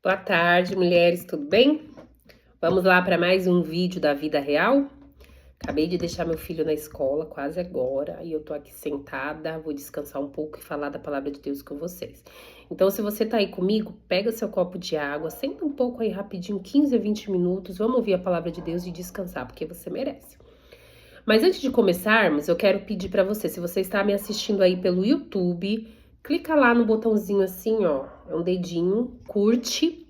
Boa tarde, mulheres, tudo bem? Vamos lá para mais um vídeo da vida real? Acabei de deixar meu filho na escola, quase agora, e eu tô aqui sentada, vou descansar um pouco e falar da palavra de Deus com vocês. Então, se você tá aí comigo, pega seu copo de água, senta um pouco aí rapidinho, 15 a 20 minutos, vamos ouvir a palavra de Deus e descansar, porque você merece. Mas antes de começarmos, eu quero pedir para você, se você está me assistindo aí pelo YouTube, clica lá no botãozinho assim, ó, é um dedinho, curte,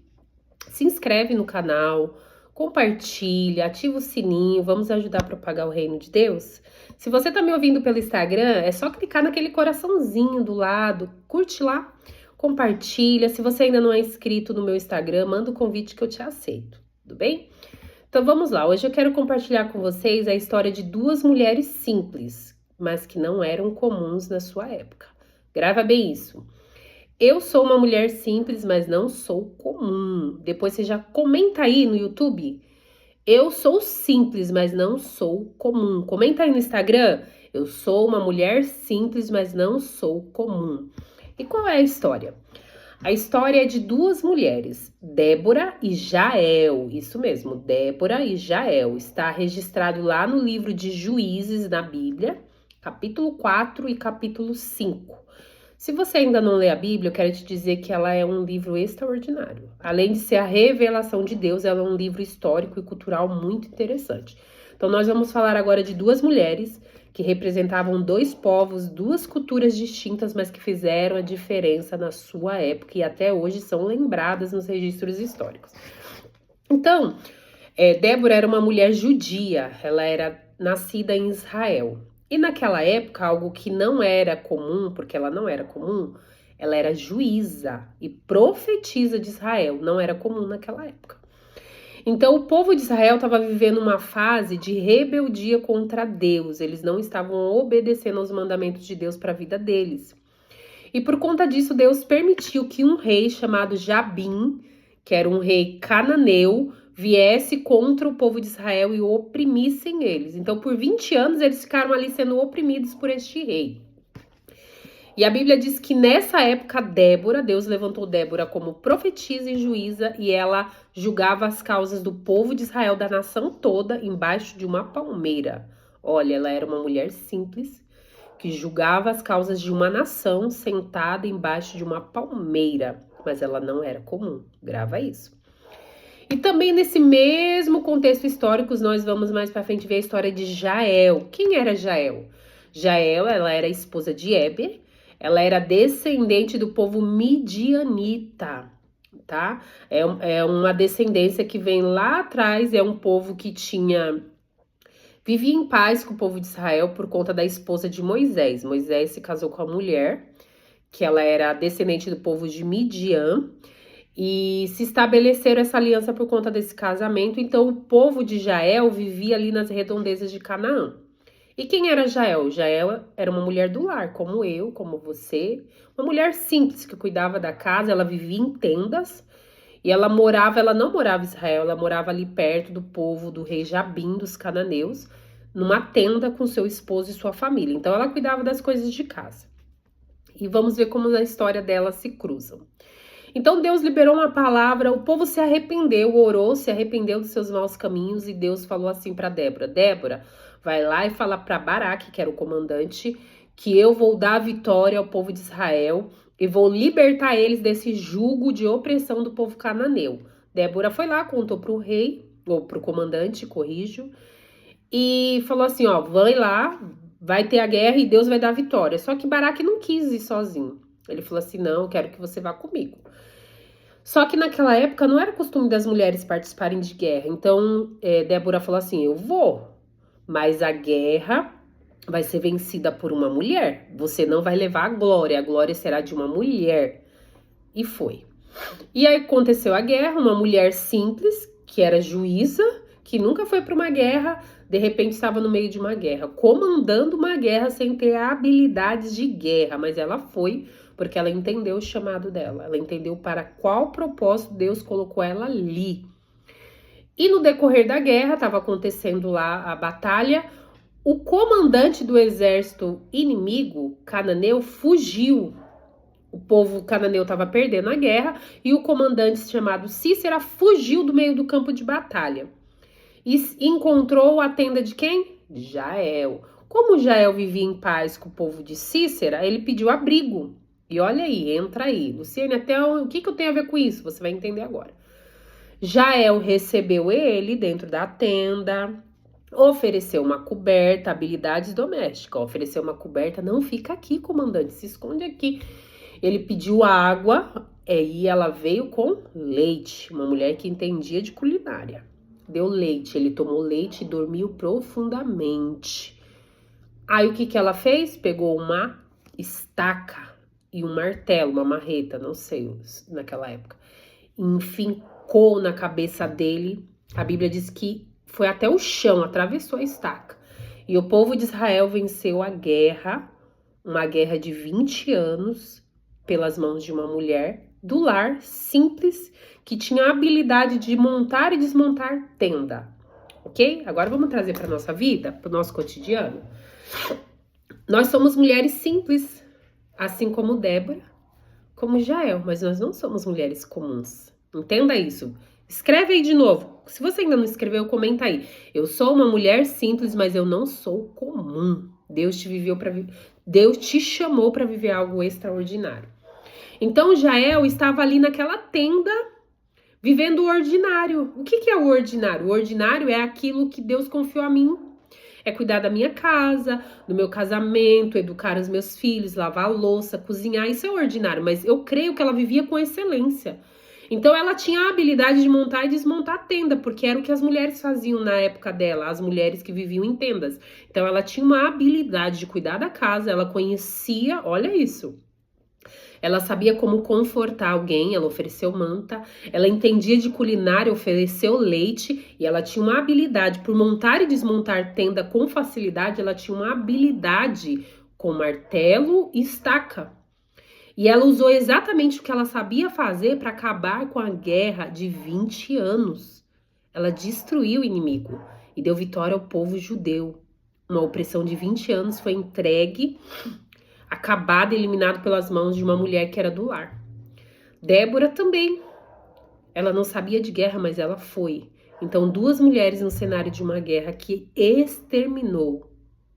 se inscreve no canal, compartilha, ativa o sininho, vamos ajudar a propagar o reino de Deus? Se você tá me ouvindo pelo Instagram, é só clicar naquele coraçãozinho do lado, curte lá, compartilha. Se você ainda não é inscrito no meu Instagram, manda o convite que eu te aceito, tudo bem? Então vamos lá, hoje eu quero compartilhar com vocês a história de duas mulheres simples, mas que não eram comuns na sua época. Grava bem isso. Eu sou uma mulher simples, mas não sou comum. Depois você já comenta aí no YouTube. Eu sou simples, mas não sou comum. Comenta aí no Instagram. Eu sou uma mulher simples, mas não sou comum. E qual é a história? A história é de duas mulheres, Débora e Jael. Isso mesmo, Débora e Jael. Está registrado lá no livro de Juízes, na Bíblia, capítulo 4 e capítulo 5. Se você ainda não lê a Bíblia, eu quero te dizer que ela é um livro extraordinário. Além de ser a revelação de Deus, ela é um livro histórico e cultural muito interessante. Então, nós vamos falar agora de duas mulheres que representavam dois povos, duas culturas distintas, mas que fizeram a diferença na sua época e até hoje são lembradas nos registros históricos. Então, Débora era uma mulher judia, ela era nascida em Israel. E naquela época, algo que não era comum, porque ela não era comum, ela era juíza e profetisa de Israel, não era comum naquela época. Então, o povo de Israel estava vivendo uma fase de rebeldia contra Deus, eles não estavam obedecendo aos mandamentos de Deus para a vida deles. E por conta disso, Deus permitiu que um rei chamado Jabim, que era um rei cananeu, viesse contra o povo de Israel e oprimissem eles. Então, por 20 anos, eles ficaram ali sendo oprimidos por este rei. E a Bíblia diz que nessa época, Deus levantou Débora como profetisa e juíza, e ela julgava as causas do povo de Israel, da nação toda, embaixo de uma palmeira. Olha, ela era uma mulher simples, que julgava as causas de uma nação sentada embaixo de uma palmeira, mas ela não era comum, grava isso. E também nesse mesmo contexto histórico, nós vamos mais para frente ver a história de Jael. Quem era Jael? Jael, ela era esposa de Éber, ela era descendente do povo midianita, tá? É uma descendência que vem lá atrás, é um povo que vivia em paz com o povo de Israel por conta da esposa de Moisés. Moisés se casou com a mulher, que ela era descendente do povo de Midian, e se estabeleceram essa aliança por conta desse casamento. Então, o povo de Jael vivia ali nas redondezas de Canaã. E quem era Jael? Jael era uma mulher do lar, como eu, como você. Uma mulher simples que cuidava da casa, ela vivia em tendas. E ela não morava em Israel, ela morava ali perto do povo do rei Jabim, dos cananeus, numa tenda com seu esposo e sua família. Então, ela cuidava das coisas de casa. E vamos ver como a história delas se cruzam. Então Deus liberou uma palavra, o povo se arrependeu, orou, se arrependeu dos seus maus caminhos e Deus falou assim para Débora: Débora, vai lá e fala para Baraque, que era o comandante, que eu vou dar a vitória ao povo de Israel e vou libertar eles desse jugo de opressão do povo cananeu. Débora foi lá, contou para o rei, ou para o comandante, corrijo, e falou assim, ó, vai lá, vai ter a guerra e Deus vai dar a vitória. Só que Baraque não quis ir sozinho. Ele falou assim, não, eu quero que você vá comigo. Só que naquela época não era costume das mulheres participarem de guerra. Então, Débora falou assim, eu vou, mas a guerra vai ser vencida por uma mulher. Você não vai levar a glória será de uma mulher. E foi. E aí aconteceu a guerra, uma mulher simples, que era juíza, que nunca foi para uma guerra, de repente estava no meio de uma guerra, comandando uma guerra sem ter habilidades de guerra, mas ela foi porque ela entendeu o chamado dela, ela entendeu para qual propósito Deus colocou ela ali. E no decorrer da guerra, estava acontecendo lá a batalha, o comandante do exército inimigo, cananeu, fugiu. O povo cananeu estava perdendo a guerra e o comandante chamado Cícera fugiu do meio do campo de batalha. E encontrou a tenda de quem? Jael. Como Jael vivia em paz com o povo de Cícera, ele pediu abrigo. E olha aí, entra aí. Luciane, até o que eu tenho a ver com isso? Você vai entender agora. Jael recebeu ele dentro da tenda, ofereceu uma coberta, habilidades domésticas. Ofereceu uma coberta, não fica aqui, comandante, se esconde aqui. Ele pediu água e ela veio com leite. Uma mulher que entendia de culinária. Deu leite, ele tomou leite e dormiu profundamente. Aí o que ela fez? Pegou uma estaca e um martelo, uma marreta, não sei naquela época. Enfincou na cabeça dele. A Bíblia diz que foi até o chão, atravessou a estaca. E o povo de Israel venceu a guerra, uma guerra de 20 anos, pelas mãos de uma mulher do lar, simples, que tinha a habilidade de montar e desmontar tenda. Ok? Agora vamos trazer para nossa vida, para o nosso cotidiano. Nós somos mulheres simples, assim como Débora, como Jael, mas nós não somos mulheres comuns. Entenda isso. Escreve aí de novo. Se você ainda não escreveu, comenta aí. Eu sou uma mulher simples, mas eu não sou comum. Deus te chamou para viver algo extraordinário. Então Jael estava ali naquela tenda, vivendo o ordinário. O que é o ordinário? O ordinário é aquilo que Deus confiou a mim. É cuidar da minha casa, do meu casamento, educar os meus filhos, lavar a louça, cozinhar. Isso é ordinário, mas eu creio que ela vivia com excelência. Então ela tinha a habilidade de montar e desmontar a tenda, porque era o que as mulheres faziam na época dela, as mulheres que viviam em tendas. Então ela tinha uma habilidade de cuidar da casa, ela conhecia, olha isso. Ela sabia como confortar alguém, ela ofereceu manta, ela entendia de culinária, ofereceu leite e ela tinha uma habilidade por montar e desmontar tenda com facilidade, ela tinha uma habilidade com martelo e estaca. E ela usou exatamente o que ela sabia fazer para acabar com a guerra de 20 anos. Ela destruiu o inimigo e deu vitória ao povo judeu. Uma opressão de 20 anos foi entregue, acabado e eliminado pelas mãos de uma mulher que era do lar. Débora também. Ela não sabia de guerra, mas ela foi. Então, duas mulheres no cenário de uma guerra que exterminou.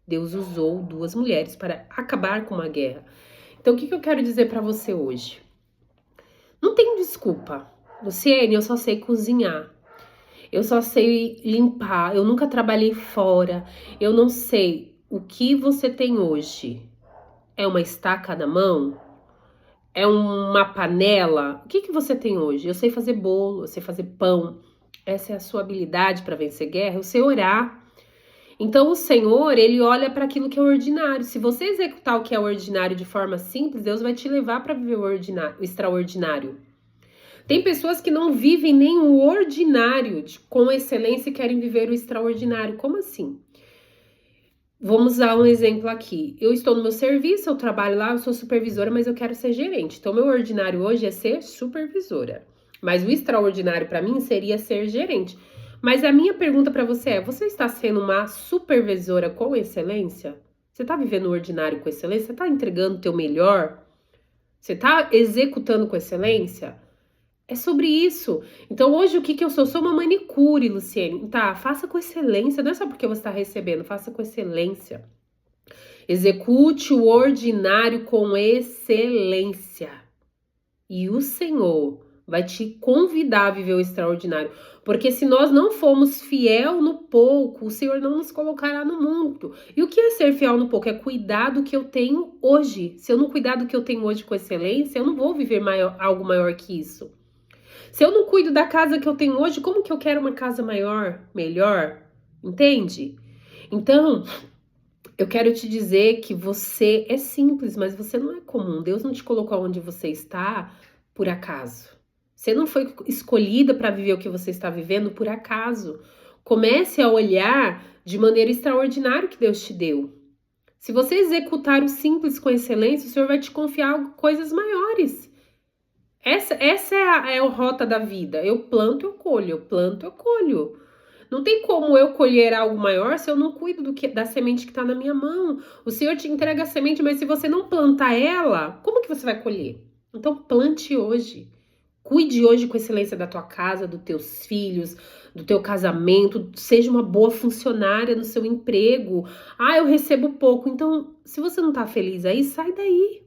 Deus usou duas mulheres para acabar com uma guerra. Então, o que eu quero dizer para você hoje? Não tem desculpa. Luciene, eu só sei cozinhar. Eu só sei limpar. Eu nunca trabalhei fora. Eu não sei. O que você tem hoje? É uma estaca na mão? É uma panela? O que você tem hoje? Eu sei fazer bolo, eu sei fazer pão. Essa é a sua habilidade para vencer guerra, eu sei orar. Então o Senhor, ele olha para aquilo que é ordinário. Se você executar o que é ordinário de forma simples, Deus vai te levar para viver o extraordinário. Tem pessoas que não vivem nem o ordinário com excelência e querem viver o extraordinário. Como assim? Vamos dar um exemplo aqui. Eu estou no meu serviço, eu trabalho lá, eu sou supervisora, mas eu quero ser gerente. Então, meu ordinário hoje é ser supervisora. Mas o extraordinário para mim seria ser gerente. Mas a minha pergunta para você é: você está sendo uma supervisora com excelência? Você está vivendo o ordinário com excelência? Você está entregando o teu melhor? Você está executando com excelência? É sobre isso. Então, hoje, o que eu sou? Eu sou uma manicure, Luciene. Tá, faça com excelência. Não é só porque você está recebendo, faça com excelência. Execute o ordinário com excelência. E o Senhor vai te convidar a viver o extraordinário. Porque se nós não formos fiel no pouco, o Senhor não nos colocará no mundo. E o que é ser fiel no pouco? É cuidar do que eu tenho hoje. Se eu não cuidar do que eu tenho hoje com excelência, eu não vou viver algo maior que isso. Se eu não cuido da casa que eu tenho hoje, como que eu quero uma casa maior, melhor? Entende? Então, eu quero te dizer que você é simples, mas você não é comum. Deus não te colocou onde você está por acaso. Você não foi escolhida para viver o que você está vivendo por acaso. Comece a olhar de maneira extraordinária o que Deus te deu. Se você executar o simples com excelência, o Senhor vai te confiar coisas maiores. Essa é a rota da vida. Eu planto, eu colho. Eu planto, eu colho. Não tem como eu colher algo maior se eu não cuido da semente que está na minha mão. O Senhor te entrega a semente, mas se você não plantar ela, como que você vai colher? Então plante hoje. Cuide hoje com excelência da tua casa, dos teus filhos, do teu casamento. Seja uma boa funcionária no seu emprego. Ah, eu recebo pouco. Então, se você não tá feliz aí, sai daí.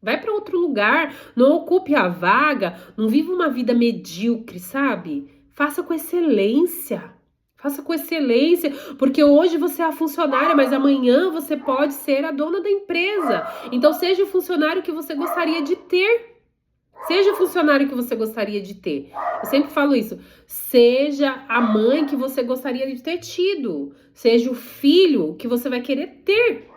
Vai para outro lugar. Não ocupe a vaga. Não viva uma vida medíocre, sabe? Faça com excelência. Faça com excelência, porque hoje você é a funcionária, mas amanhã você pode ser a dona da empresa. Então, seja o funcionário que você gostaria de ter. Seja o funcionário que você gostaria de ter. Eu sempre falo isso. Seja a mãe que você gostaria de ter tido. Seja o filho que você vai querer ter.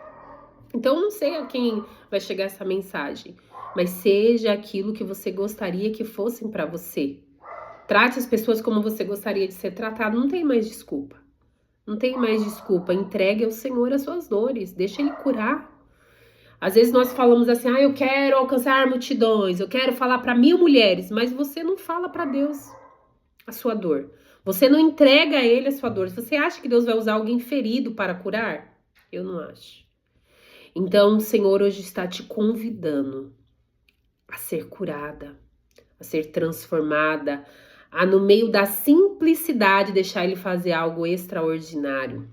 Então, não sei a quem vai chegar essa mensagem, mas seja aquilo que você gostaria que fossem para você. Trate as pessoas como você gostaria de ser tratado. Não tem mais desculpa. Não tem mais desculpa. Entregue ao Senhor as suas dores. Deixa Ele curar. Às vezes nós falamos assim, eu quero alcançar multidões, eu quero falar para 1000 mulheres, mas você não fala para Deus a sua dor. Você não entrega a Ele a sua dor. Você acha que Deus vai usar alguém ferido para curar? Eu não acho. Então o Senhor hoje está te convidando a ser curada, a ser transformada, a no meio da simplicidade deixar Ele fazer algo extraordinário.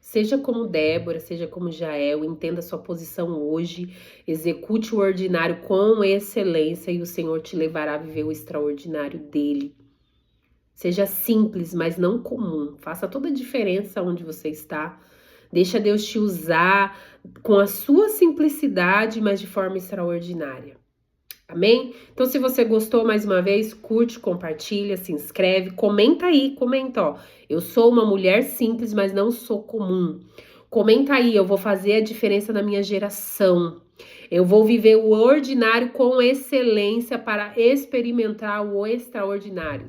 Seja como Débora, seja como Jael, entenda sua posição hoje, execute o ordinário com excelência e o Senhor te levará a viver o extraordinário dele. Seja simples, mas não comum. Faça toda a diferença onde você está. Deixa Deus te usar com a sua simplicidade, mas de forma extraordinária. Amém? Então, se você gostou, mais uma vez, curte, compartilha, se inscreve, comenta aí, comenta, ó. Eu sou uma mulher simples, mas não sou comum. Comenta aí, eu vou fazer a diferença na minha geração. Eu vou viver o ordinário com excelência para experimentar o extraordinário.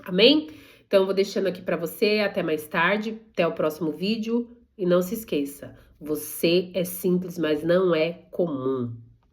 Amém? Então, eu vou deixando aqui para você, até mais tarde, até o próximo vídeo. E não se esqueça, você é simples, mas não é comum.